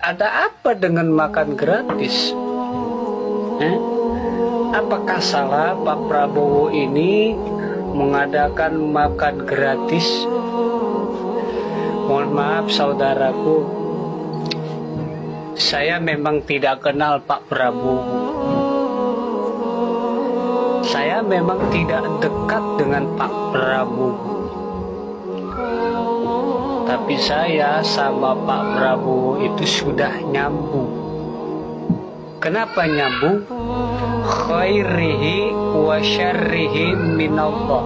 Ada apa dengan makan gratis? Apakah salah Pak Prabowo ini mengadakan makan gratis? Mohon maaf saudaraku, saya memang tidak kenal Pak Prabowo. Saya memang tidak dekat dengan Pak Prabowo. Tapi saya sama Pak Prabowo itu sudah nyambung. Kenapa nyambung? Khairihi wa syarrihi minallah.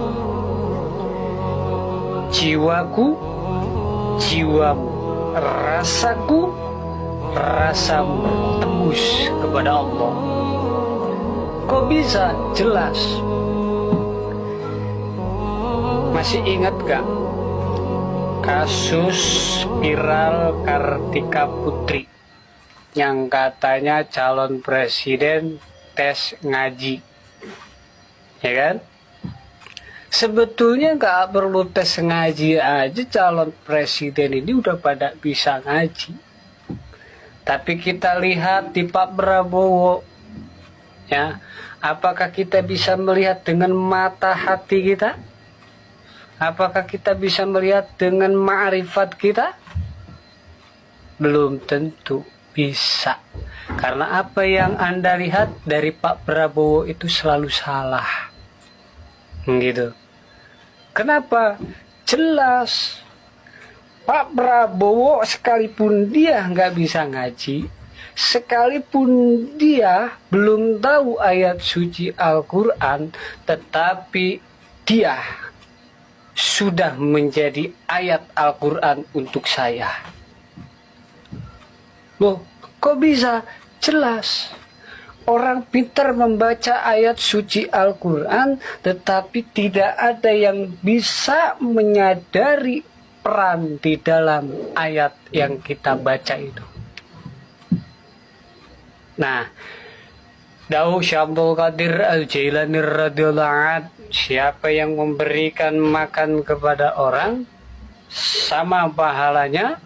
Jiwaku, jiwamu, rasaku, rasamu tembus kepada Allah. Kok bisa? Jelas. Masih ingat gak kasus viral Kartika Putri yang katanya calon presiden tes ngaji, ya kan? Sebetulnya nggak perlu tes ngaji aja, calon presiden ini udah pada bisa ngaji. Tapi kita lihat di Pak Prabowo, ya, apakah kita bisa melihat dengan mata hati kita? Apakah kita bisa melihat dengan ma'rifat kita? Belum tentu bisa. Karena apa yang Anda lihat dari Pak Prabowo itu selalu salah. Gitu. Kenapa? Jelas. Pak Prabowo sekalipun dia nggak bisa ngaji, sekalipun dia belum tahu ayat suci Al-Quran, tetapi dia sudah menjadi ayat Al-Quran untuk saya. Loh, kok bisa? Jelas. Orang pintar membaca ayat suci Al-Quran, tetapi tidak ada yang bisa menyadari peran di dalam ayat yang kita baca itu. Nah, Dawuh Syekh Abdul Qadir Al-Jailani radhiyallahu anhu, siapa yang memberikan makan kepada orang sama pahalanya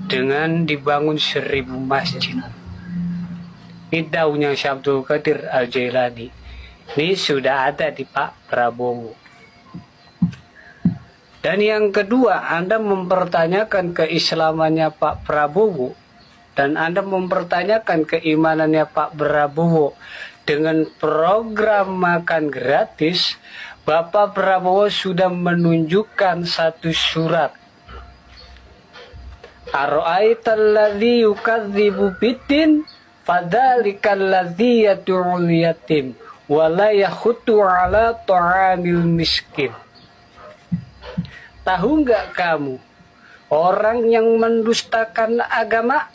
dengan dibangun 1000 masjid. Ini dawuhnya Syekh Abdul Qadir Al-Jailani. Ini sudah ada di Pak Prabowo. Dan yang kedua, Anda mempertanyakan keislamannya Pak Prabowo dan Anda mempertanyakan keimanannya Pak Prabowo dengan program makan gratis. Bapak Prabowo sudah menunjukkan satu surat. Ara'aital ladzi yukadzibu biddin fadzalikal ladzi yad'ul yatim wa la yakhutu ala ta'amil miskin. Tahu nggak kamu orang yang mendustakan agama?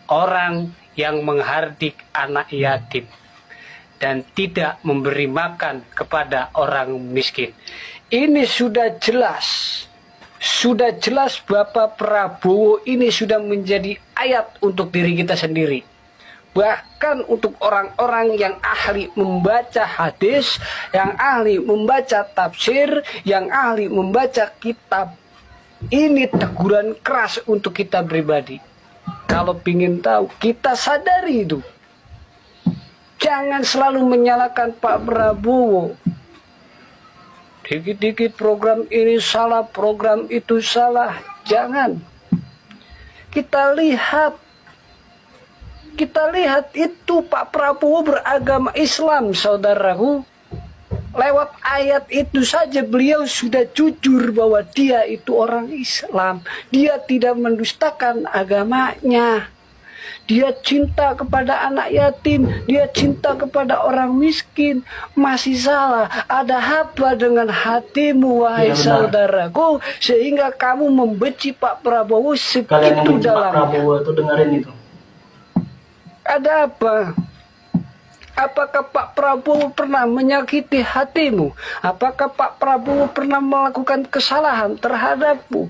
Orang yang menghardik anak yatim dan tidak memberi makan kepada orang miskin. Ini sudah jelas. Sudah jelas Bapak Prabowo ini sudah menjadi ayat untuk diri kita sendiri. Bahkan untuk orang-orang yang ahli membaca hadis, yang ahli membaca tafsir, yang ahli membaca kitab. Ini teguran keras untuk kita pribadi. Kalau ingin tahu, kita sadari itu. Jangan selalu menyalahkan Pak Prabowo. Dikit-dikit program ini salah, program itu salah. Jangan. Kita lihat itu Pak Prabowo beragama Islam, saudaraku. Lewat ayat itu saja beliau sudah jujur bahwa dia itu orang Islam. Dia tidak mendustakan agamanya. Dia cinta kepada anak yatim, dia cinta kepada orang miskin. Masih salah. Ada apa dengan hatimu, wahai saudaraku, sehingga kamu membenci Pak Prabowo segitu dalam. Pak Prabowo itu dengerin itu. Ada apa? Apakah Pak Prabowo pernah menyakiti hatimu? Apakah Pak Prabowo pernah melakukan kesalahan terhadapmu?